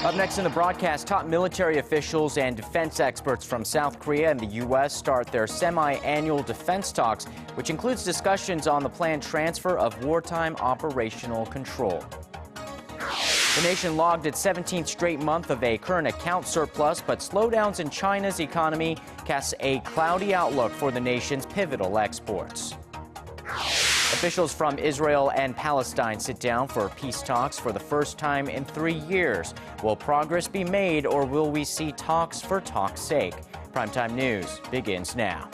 Up next in the broadcast, top military officials and defense experts from South Korea and the U.S. start their semi-annual defense talks, which includes discussions on the planned transfer of wartime operational control. The nation logged its 17th straight month of a current account surplus, but slowdowns in China's economy cast a cloudy outlook for the nation's pivotal exports. Officials from Israel and Palestine sit down for peace talks for the first time in 3 years. Will progress be made, or will we see talks for talk's sake? Primetime News begins now.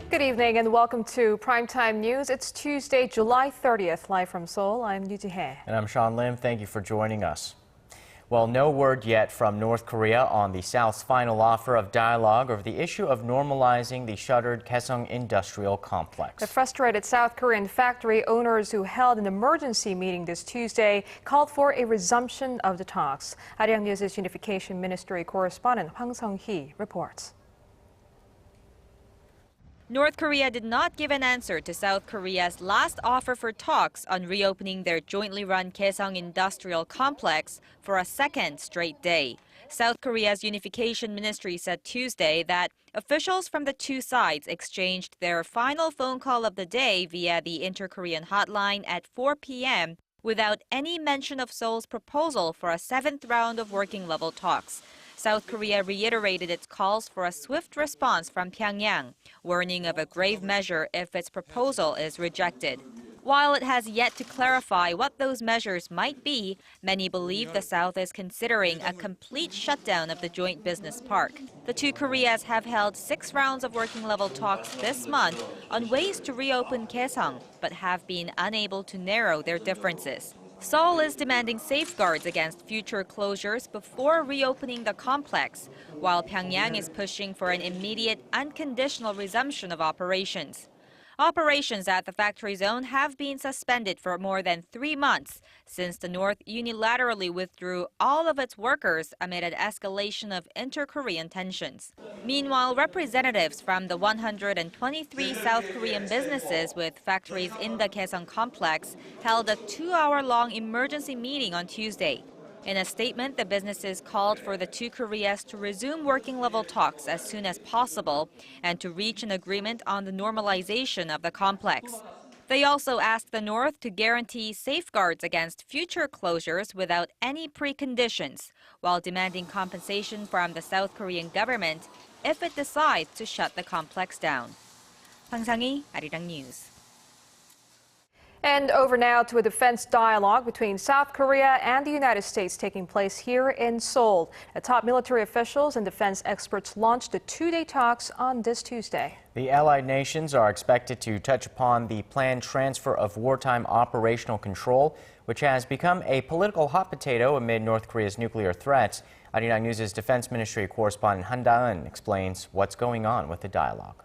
Good evening and welcome to Primetime News. It's Tuesday, July 30th. Live from Seoul, I'm Yoo Ji-hye. And I'm Sean Lim. Thank you for joining us. Well, no word yet from North Korea on the South's final offer of dialogue over the issue of normalizing the shuttered Kaesong industrial complex. The frustrated South Korean factory owners who held an emergency meeting this Tuesday called for a resumption of the talks. Arirang News' Unification Ministry correspondent Hwang Sung-hee reports. North Korea did not give an answer to South Korea's last offer for talks on reopening their jointly run Kaesong industrial complex for a second straight day. South Korea's Unification Ministry said Tuesday that officials from the two sides exchanged their final phone call of the day via the Inter-Korean hotline at 4 p.m. without any mention of Seoul's proposal for a seventh round of working-level talks. South Korea reiterated its calls for a swift response from Pyongyang, warning of a grave measure if its proposal is rejected. While it has yet to clarify what those measures might be, many believe the South is considering a complete shutdown of the joint business park. The two Koreas have held 6 rounds of working-level talks this month on ways to reopen Kaesong, but have been unable to narrow their differences. Seoul is demanding safeguards against future closures before reopening the complex, while Pyongyang is pushing for an immediate, unconditional resumption of operations. Operations at the factory zone have been suspended for more than 3 months since the North unilaterally withdrew all of its workers amid an escalation of inter-Korean tensions. Meanwhile, representatives from the 123 South Korean businesses with factories in the Kaesong complex held a 2-hour-long emergency meeting on Tuesday. In a statement, the businesses called for the two Koreas to resume working-level talks as soon as possible and to reach an agreement on the normalization of the complex. They also asked the North to guarantee safeguards against future closures without any preconditions, while demanding compensation from the South Korean government if it decides to shut the complex down. Hwang Sung-hee, Arirang News. And over now to a defense dialogue between South Korea and the United States taking place here in Seoul. The top military officials and defense experts launched the 2-day talks on this Tuesday. The allied nations are expected to touch upon the planned transfer of wartime operational control, which has become a political hot potato amid North Korea's nuclear threats. Arirang News' Defense Ministry correspondent Han Da-eun explains what's going on with the dialogue.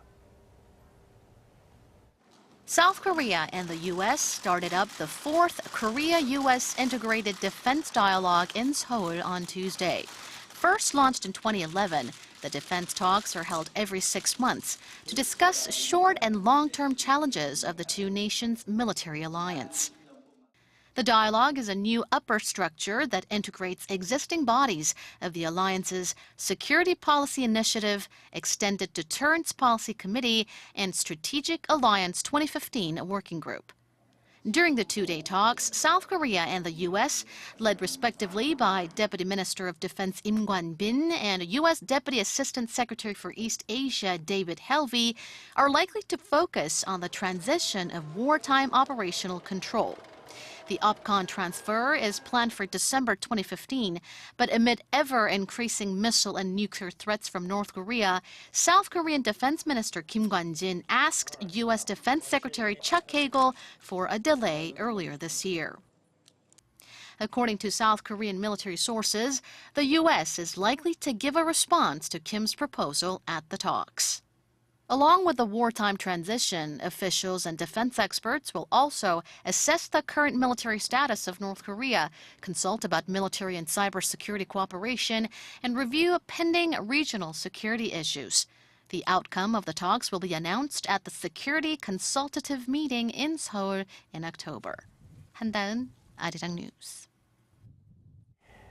South Korea and the U.S. started up the 4th Korea-U.S. Integrated Defense Dialogue in Seoul on Tuesday. First launched in 2011, the defense talks are held every 6 months to discuss short and long-term challenges of the two nations' military alliance. The dialogue is a new upper structure that integrates existing bodies of the alliance's Security Policy Initiative, Extended Deterrence Policy Committee, and Strategic Alliance 2015 Working Group. During the 2-day talks, South Korea and the U.S., led respectively by Deputy Minister of Defense Im Kwan-bin and U.S. Deputy Assistant Secretary for East Asia David Helvey, are likely to focus on the transition of wartime operational control. The OPCON transfer is planned for December 2015, but amid ever-increasing missile and nuclear threats from North Korea, South Korean Defense Minister Kim Kwan-jin asked U.S. Defense Secretary Chuck Hagel for a delay earlier this year. According to South Korean military sources, the U.S. is likely to give a response to Kim's proposal at the talks. Along with the wartime transition, officials and defense experts will also assess the current military status of North Korea, consult about military and cybersecurity cooperation, and review pending regional security issues. The outcome of the talks will be announced at the Security Consultative Meeting in Seoul in October. 한다은, Arirang News.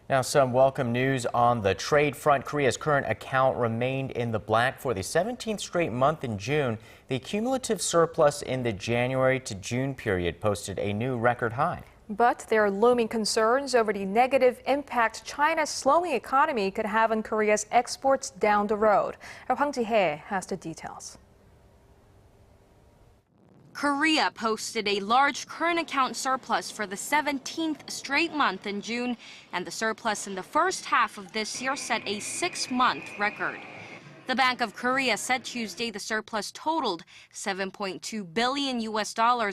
Now, some welcome news on the trade front. Korea's current account remained in the black for the 17th straight month in June. The cumulative surplus in the January to June period posted a new record high. But there are looming concerns over the negative impact China's slowing economy could have on Korea's exports down the road. Hwang Ji-hye has the details. Korea posted a large current account surplus for the 17th straight month in June, and the surplus in the first half of this year set a 6-month record. The Bank of Korea said Tuesday the surplus totaled $7.2 billion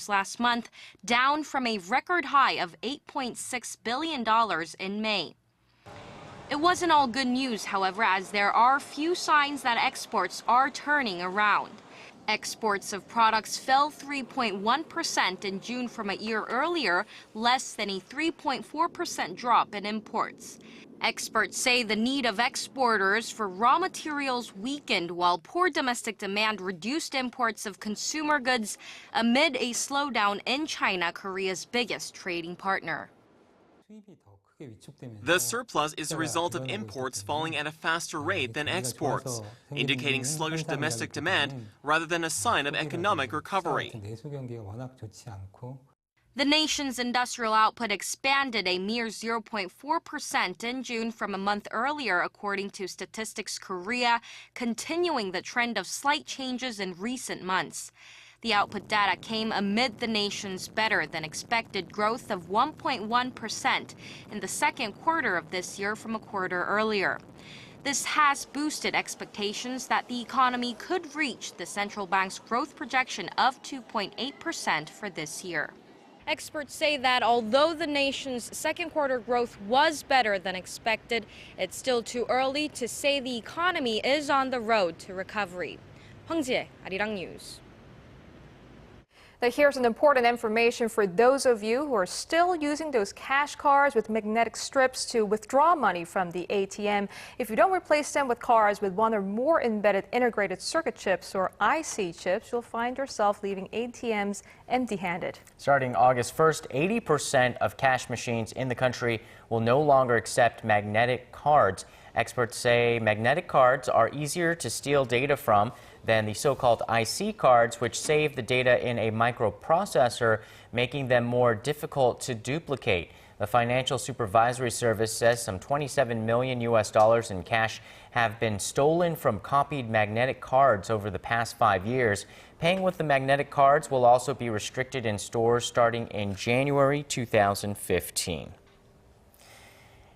last month, down from a record high of $8.6 billion in May. It wasn't all good news, however, as there are few signs that exports are turning around. Exports of products fell 3.1% in June from a year earlier, less than a 3.4% drop in imports. Experts say the need of exporters for raw materials weakened while poor domestic demand reduced imports of consumer goods amid a slowdown in China, Korea's biggest trading partner. The surplus is a result of imports falling at a faster rate than exports, indicating sluggish domestic demand rather than a sign of economic recovery. The nation's industrial output expanded a mere 0.4% in June from a month earlier, according to Statistics Korea, continuing the trend of slight changes in recent months. The output data came amid the nation's better-than-expected growth of 1.1% in the second quarter of this year from a quarter earlier. This has boosted expectations that the economy could reach the central bank's growth projection of 2.8% for this year. Experts say that although the nation's second quarter growth was better than expected, it's still too early to say the economy is on the road to recovery. Hwang Ji-hye, Arirang News. Now, here's an important information for those of you who are still using those cash cards with magnetic strips to withdraw money from the ATM. If you don't replace them with cards with one or more embedded integrated circuit chips or IC chips, you'll find yourself leaving ATMs empty-handed. Starting August 1st, 80% of cash machines in the country will no longer accept magnetic cards. Experts say magnetic cards are easier to steal data from than the so-called IC cards, which save the data in a microprocessor, making them more difficult to duplicate. The Financial Supervisory Service says some $27 million in cash have been stolen from copied magnetic cards over the past 5 years. Paying with the magnetic cards will also be restricted in stores starting in January 2015.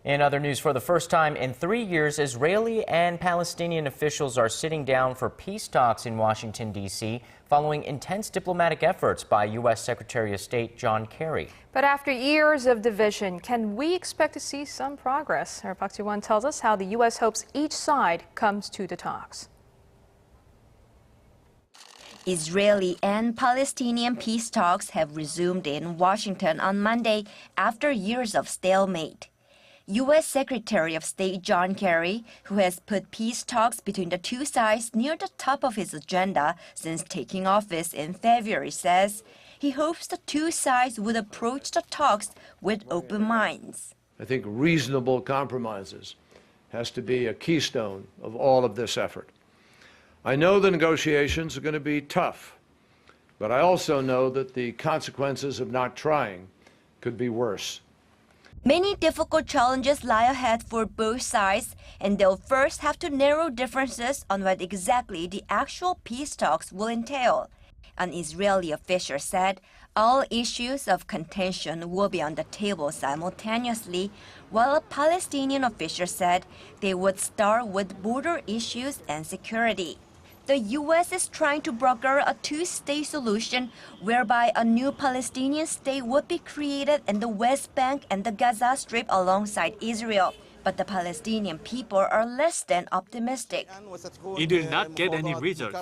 In other news, for the first time in 3 years, Israeli and Palestinian officials are sitting down for peace talks in Washington, D.C., following intense diplomatic efforts by U.S. Secretary of State John Kerry. But after years of division, can we expect to see some progress? Our Park Ji-won tells us how the U.S. hopes each side comes to the talks. Israeli and Palestinian peace talks have resumed in Washington on Monday after years of stalemate. U.S. Secretary of State John Kerry, who has put peace talks between the two sides near the top of his agenda since taking office in February, says he hopes the two sides would approach the talks with open minds. I think reasonable compromises has to be a keystone of all of this effort. I know the negotiations are going to be tough, but I also know that the consequences of not trying could be worse. Many difficult challenges lie ahead for both sides, and they'll first have to narrow differences on what exactly the actual peace talks will entail. An Israeli official said all issues of contention will be on the table simultaneously, while a Palestinian official said they would start with border issues and security. The U.S. is trying to broker a two-state solution whereby a new Palestinian state would be created in the West Bank and the Gaza Strip alongside Israel. But the Palestinian people are less than optimistic. It will not get any results.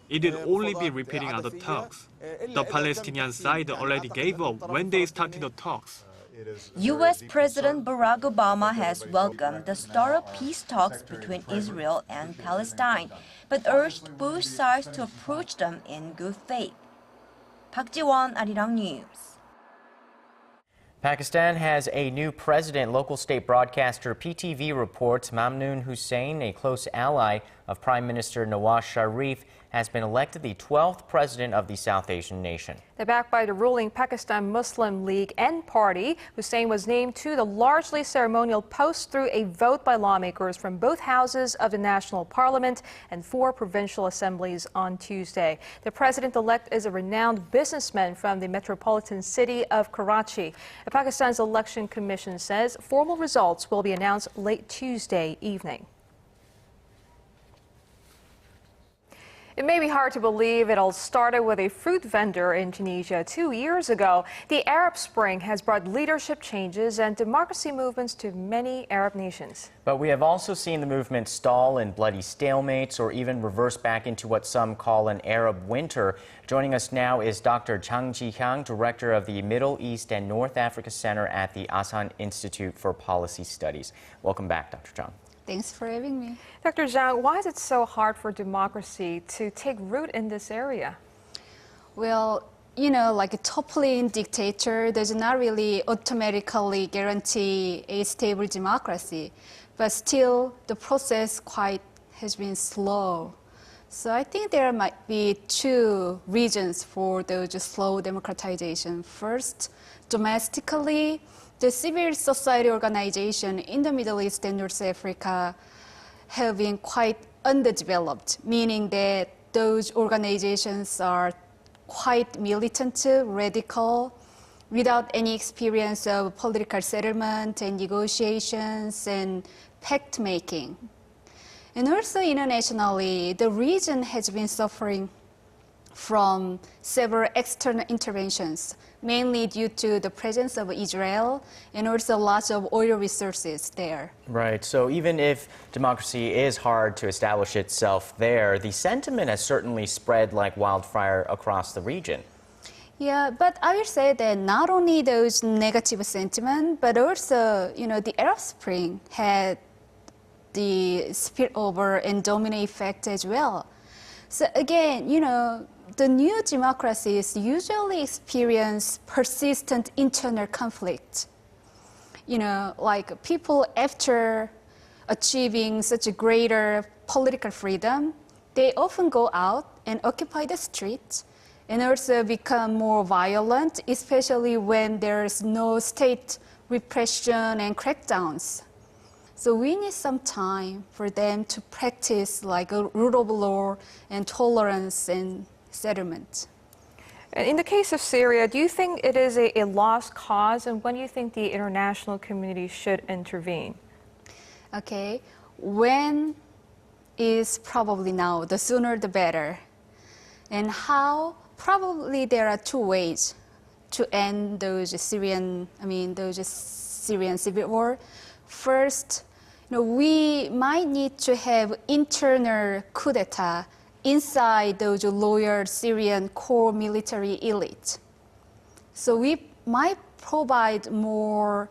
It will only be repeating other talks. The Palestinian side already gave up when they started the talks. U.S. President Barack Obama has welcomed the start of peace talks between Israel and Palestine, but urged both sides to approach them in good faith. Park Ji-won, Arirang News. Pakistan has a new president. Local state broadcaster PTV reports Mamnoon Hussain, a close ally of Prime Minister Nawaz Sharif, has been elected the 12th president of the South Asian nation. They're backed by the ruling Pakistan Muslim League and party. Hussain was named to the largely ceremonial post through a vote by lawmakers from both houses of the national parliament and 4 provincial assemblies on Tuesday. The president-elect is a renowned businessman from the metropolitan city of Karachi. Pakistan's election commission says formal results will be announced late Tuesday evening. It may be hard to believe it all started with a fruit vendor in Tunisia 2 years ago. The Arab Spring has brought leadership changes and democracy movements to many Arab nations. But we have also seen the movement stall in bloody stalemates or even reverse back into what some call an Arab winter. Joining us now is Dr. Chang Ji-hyang, director of the Middle East and North Africa Center at the Asan Institute for Policy Studies. Welcome back, Dr. Chang. Thanks for having me. Dr. Zhang, why is it so hard for democracy to take root in this area? Well, like a toppling dictator does not really automatically guarantee a stable democracy, but still the process has been slow. So I think there might be 2 reasons for those slow democratization. First, domestically, the civil society organization in the Middle East and North Africa have been quite underdeveloped, meaning that those organizations are quite militant, radical, without any experience of political settlement and negotiations and pact making. And also internationally, the region has been suffering from several external interventions, mainly due to the presence of Israel and also lots of oil resources there. Right. So even if democracy is hard to establish itself there, the sentiment has certainly spread like wildfire across the region. Yeah, but I will say that not only those negative sentiment, but also, the Arab Spring had the spillover and domino effect as well. So again, the new democracies usually experience persistent internal conflict. Like people after achieving such a greater political freedom, they often go out and occupy the streets and also become more violent, especially when there's no state repression and crackdowns. So we need some time for them to practice like a rule of law and tolerance and settlement. In the case of Syria, do you think it is a lost cause, and when do you think the international community should intervene? Okay, when is probably now. The sooner the better. And how? Probably there are 2 ways to end those Syrian civil war. First, we might need to have internal coup d'etat inside those loyal Syrian core military elite. So we might provide more,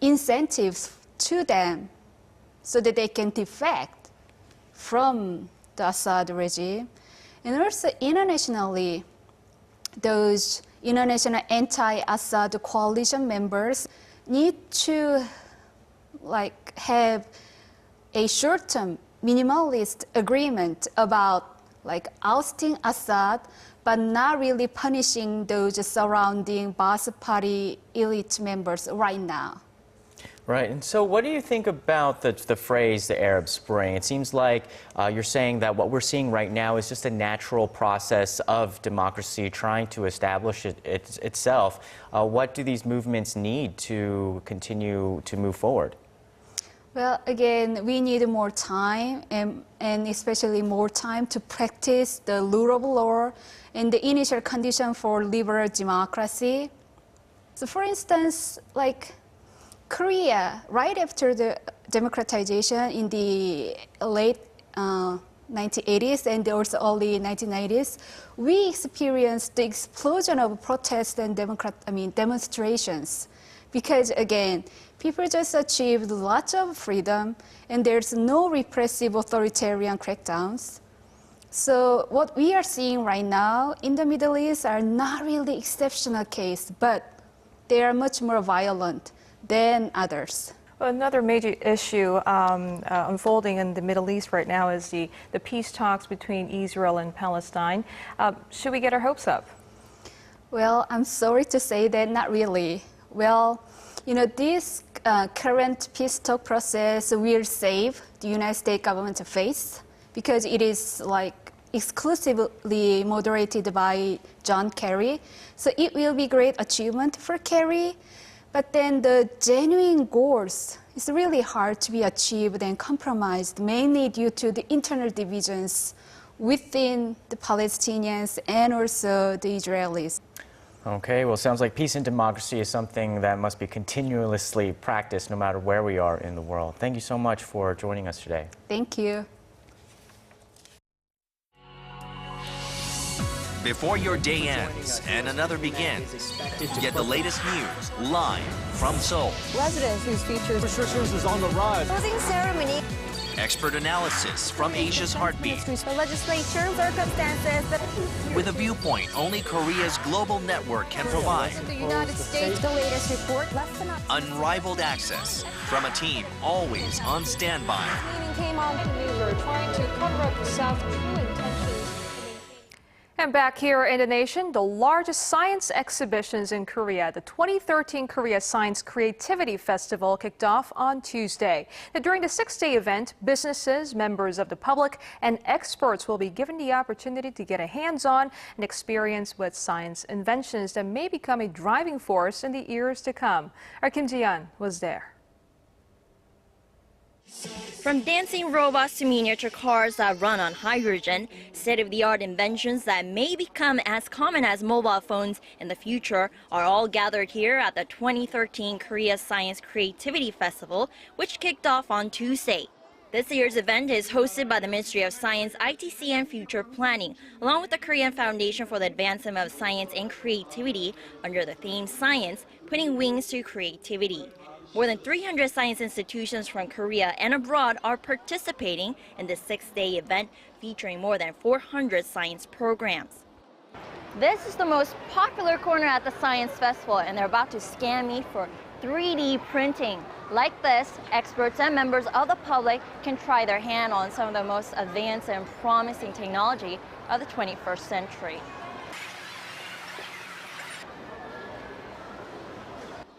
incentives to them so that they can defect from the Assad regime. And also internationally, those international anti-Assad coalition members need to have a short-term minimalist agreement about ousting Assad, but not really punishing those surrounding Ba'ath Party elite members right now. Right. And so what do you think about the phrase, the Arab Spring? It seems like you're saying that what we're seeing right now is just a natural process of democracy trying to establish itself. What do these movements need to continue to move forward? Well, again, we need more time and especially more time to practice the rule of law and the initial condition for liberal democracy. So for instance, Korea, right after the democratization in the late 1980s and also early 1990s, we experienced the explosion of protests and demonstrations. Because again, people just achieved lots of freedom and there's no repressive authoritarian crackdowns. So what we are seeing right now in the Middle East are not really exceptional cases, but they are much more violent than others. Another major issue unfolding in the Middle East right now is the peace talks between Israel and Palestine. Should we get our hopes up? Well, I'm sorry to say that not really. Well, you know, this current peace talk process will save the United States government's face because it is like exclusively moderated by John Kerry. So it will be great achievement for Kerry. But then the genuine goals is really hard to be achieved and compromised, mainly due to the internal divisions within the Palestinians and also the Israelis. Okay, well, sounds like peace and democracy is something that must be continuously practiced no matter where we are in the world. Thank you so much for joining us today. Thank you. Before your day ends and another begins, get the latest news live from Seoul. Residents whose features restrictions is on the rise. Closing ceremony. Expert analysis from Asia's heartbeat. The legislature circumstances. With a viewpoint only Korea's global network can provide. The United States, the latest report. Unrivaled access from a team always on standby. Meeting came on maneuver, trying to cover up the South's true intentions. And back here in the nation, the largest science exhibitions in Korea, the 2013 Korea Science Creativity Festival kicked off on Tuesday. Now, during the 6-day event, businesses, members of the public, and experts will be given the opportunity to get a hands-on and experience with science inventions that may become a driving force in the years to come. Our Kim Ji-yeon was there. From dancing robots to miniature cars that run on hydrogen, state-of-the-art inventions that may become as common as mobile phones in the future are all gathered here at the 2013 Korea Science Creativity Festival, which kicked off on Tuesday. This year's event is hosted by the Ministry of Science, ITC and Future Planning, along with the Korean Foundation for the Advancement of Science and Creativity under the theme Science, Putting Wings to Creativity. More than 300 science institutions from Korea and abroad are participating in this 6-day event featuring more than 400 science programs. This is the most popular corner at the Science Festival, and they're about to scan me for 3D printing. Like this, experts and members of the public can try their hand on some of the most advanced and promising technology of the 21st century.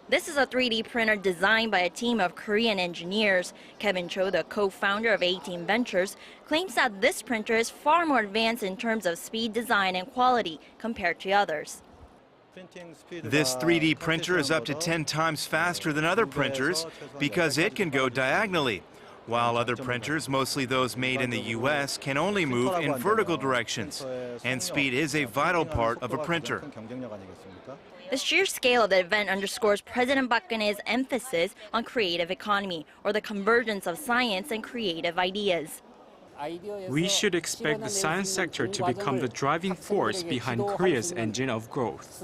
This is a 3D printer designed by a team of Korean engineers. Kevin Cho, the co-founder of 18 Ventures, claims that this printer is far more advanced in terms of speed, design, and quality compared to others. This 3D printer is up to 10 times faster than other printers because it can go diagonally, while other printers, mostly those made in the U.S., can only move in vertical directions. And speed is a vital part of a printer. The sheer scale of the event underscores President Park Geun-hye's emphasis on creative economy, or the convergence of science and creative ideas. We should expect the science sector to become the driving force behind Korea's engine of growth.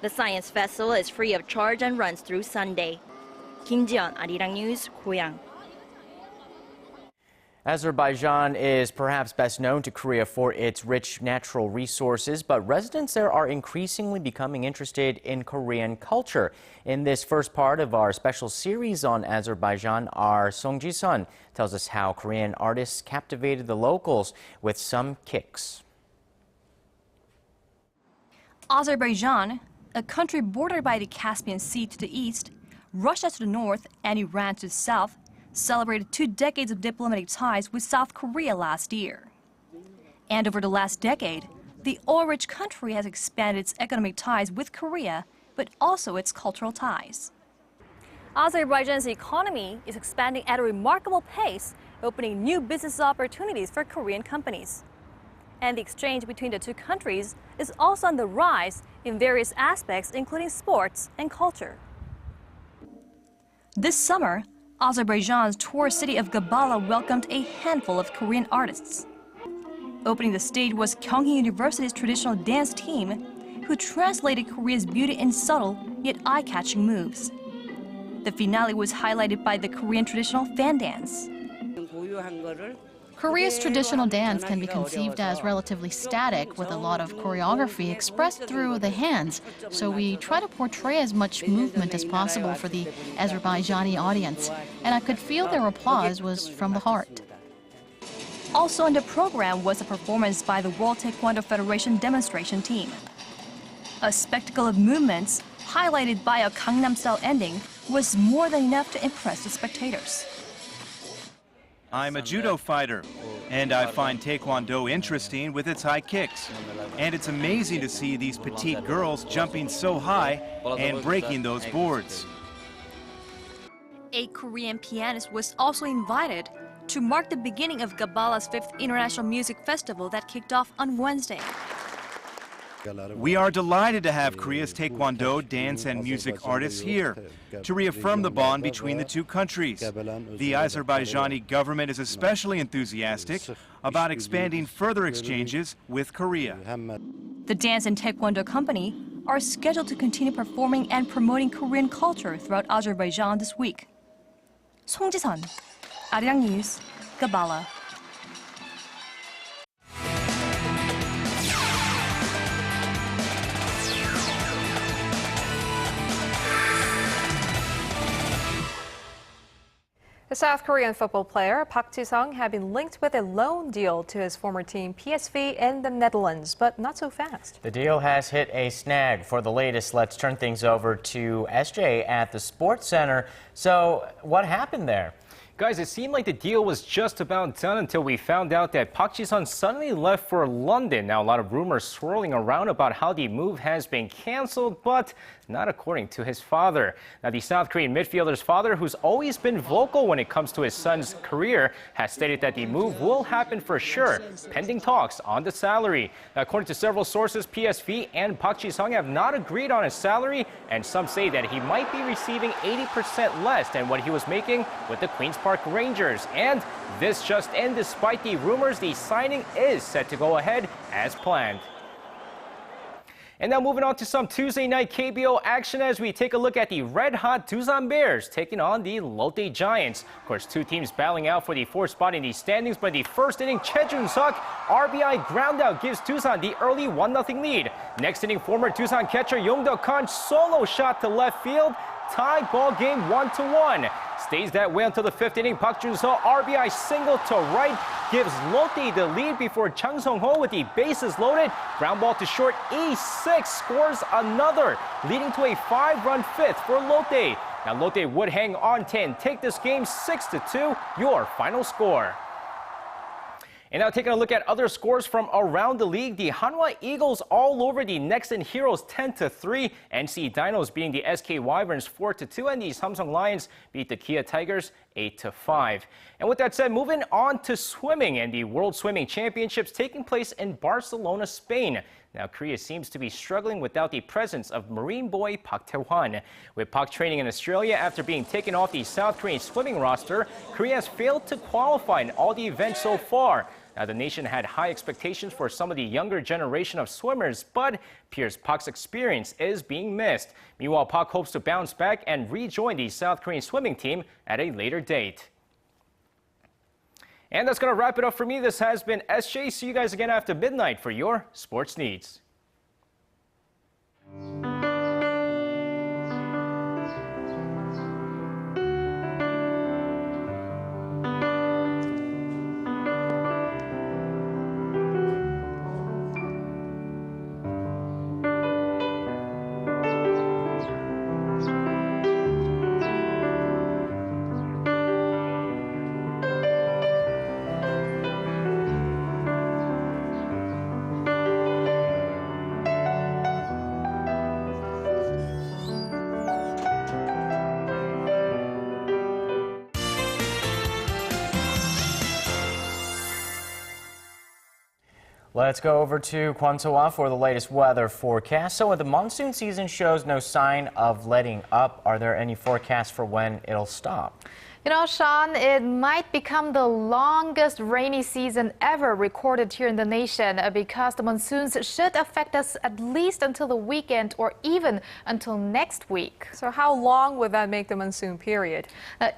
The Science Festival is free of charge and runs through Sunday. Kim Ji-yeon, Arirang News, Goyang. Azerbaijan is perhaps best known to Korea for its rich natural resources, but residents there are increasingly becoming interested in Korean culture. In this first part of our special series on Azerbaijan, our Song Ji-sun tells us how Korean artists captivated the locals with some kicks. Azerbaijan, a country bordered by the Caspian Sea to the east, Russia to the north, and Iran to the south, celebrated 2 decades of diplomatic ties with South Korea last year. And over the last decade, the oil-rich country has expanded its economic ties with Korea, but also its cultural ties. Azerbaijan's economy is expanding at a remarkable pace, opening new business opportunities for Korean companies. And the exchange between the two countries is also on the rise in various aspects, including sports and culture. This summer, Azerbaijan's tourist city of Gabala welcomed a handful of Korean artists. Opening the stage was Kyunghee University's traditional dance team, who translated Korea's beauty in subtle yet eye-catching moves. The finale was highlighted by the Korean traditional fan dance. Korea's traditional dance can be conceived as relatively static, with a lot of choreography expressed through the hands, so we try to portray as much movement as possible for the Azerbaijani audience, and I could feel their applause was from the heart. Also on the program was a performance by the World Taekwondo Federation demonstration team. A spectacle of movements, highlighted by a Gangnam-style ending, was more than enough to impress the spectators. I'm a judo fighter, and I find Taekwondo interesting with its high kicks. And it's amazing to see these petite girls jumping so high and breaking those boards. A Korean pianist was also invited to mark the beginning of Gabala's 5th International Music Festival that kicked off on Wednesday. We are delighted to have Korea's Taekwondo, dance, and music artists here to reaffirm the bond between the two countries. The Azerbaijani government is especially enthusiastic about expanding further exchanges with Korea. The dance and Taekwondo company are scheduled to continue performing and promoting Korean culture throughout Azerbaijan this week. 송지선, Arirang News, Gabala. The South Korean football player Park Ji-sung had been linked with a loan deal to his former team PSV in the Netherlands, but not so fast. The deal has hit a snag. For the latest, let's turn things over to SJ at the SportsCenter. So, what happened there? Guys, it seemed like the deal was just about done until we found out that Park Ji-sung suddenly left for London. Now, a lot of rumors swirling around about how the move has been canceled, but not according to his father. Now, the South Korean midfielder's father, who's always been vocal when it comes to his son's career, has stated that the move will happen for sure, pending talks on the salary. Now, according to several sources, PSV and Park Ji-sung have not agreed on his salary, and some say that he might be receiving 80% less than what he was making with the Queen's Park Rangers. And this just in, despite the rumors, the signing is set to go ahead as planned. And now moving on to some Tuesday night KBO action as we take a look at the red-hot Doosan Bears taking on the Lotte Giants. Of course, two teams battling out for the fourth spot in the standings, but the first inning, Choi Jun-suk RBI groundout gives Doosan the early 1-0 lead. Next inning, former Doosan catcher Yong Deok-han solo shot to left field. Tie ball game 1-1. Stays that way until the fifth inning. Park Jun-seo RBI single to right gives Lotte the lead before Chung Sung-ho with the bases loaded. Ground ball to short. E6 scores another, leading to a 5-run fifth for Lotte. Now Lotte would hang on 10, take this game 6-2. Your final score. And now taking a look at other scores from around the league, the Hanwha Eagles all over the Nexen Heroes 10-3. NC Dinos beating the SK Wyverns 4-2, and the Samsung Lions beat the Kia Tigers 8-5. And with that said, moving on to swimming and the World Swimming Championships taking place in Barcelona, Spain. Now, Korea seems to be struggling without the presence of Marine boy Park Tae-hwan. With Park training in Australia after being taken off the South Korean swimming roster, Korea has failed to qualify in all the events so far. Now, the nation had high expectations for some of the younger generation of swimmers, but appears Park's experience is being missed. Meanwhile, Park hopes to bounce back and rejoin the South Korean swimming team at a later date. And that's going to wrap it up for me. This has been SJ. See you guys again after midnight for your sports needs. Let's go over to Kwon So-ah for the latest weather forecast. So the monsoon season shows no sign of letting up. Are there any forecasts for when it'll stop? You know, Sean, it might become the longest rainy season ever recorded here in the nation because the monsoons should affect us at least until the weekend or even until next week. So how long would that make the monsoon period?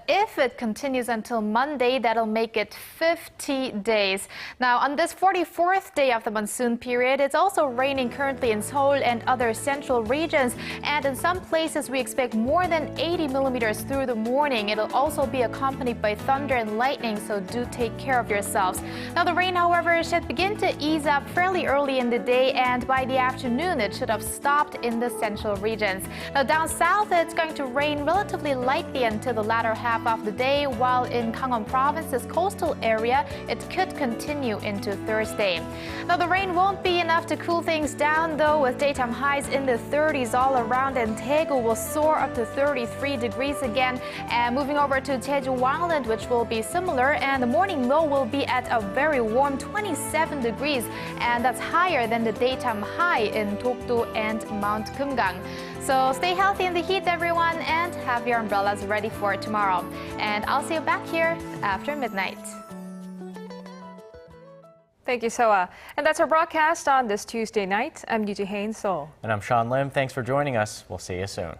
If it continues until Monday, that'll make it 50 days. Now, on this 44th day of the monsoon period, it's also raining currently in Seoul and other central regions. And in some places, we expect more than 80 millimeters through the morning. It'll also be accompanied by thunder and lightning, so do take care of yourselves. Now the rain, however, should begin to ease up fairly early in the day, and by the afternoon it should have stopped in the central regions. Now down south it's going to rain relatively lightly until the latter half of the day, while in Gangwon Province's coastal area it could continue into Thursday. Now the rain won't be enough to cool things down though, with daytime highs in the 30s all around, and Daegu will soar up to 33 degrees again. And moving over to Jeju Island, which will be similar, and the morning low will be at a very warm 27 degrees, and that's higher than the daytime high in Dokdo and Mount Kumgang. So stay healthy in the heat, everyone, and have your umbrellas ready for tomorrow. And I'll see you back here after midnight. Thank you, So-ah. And that's our broadcast on this Tuesday night. I'm Yuji Hain, Seoul. And I'm Sean Lim. Thanks for joining us. We'll see you soon.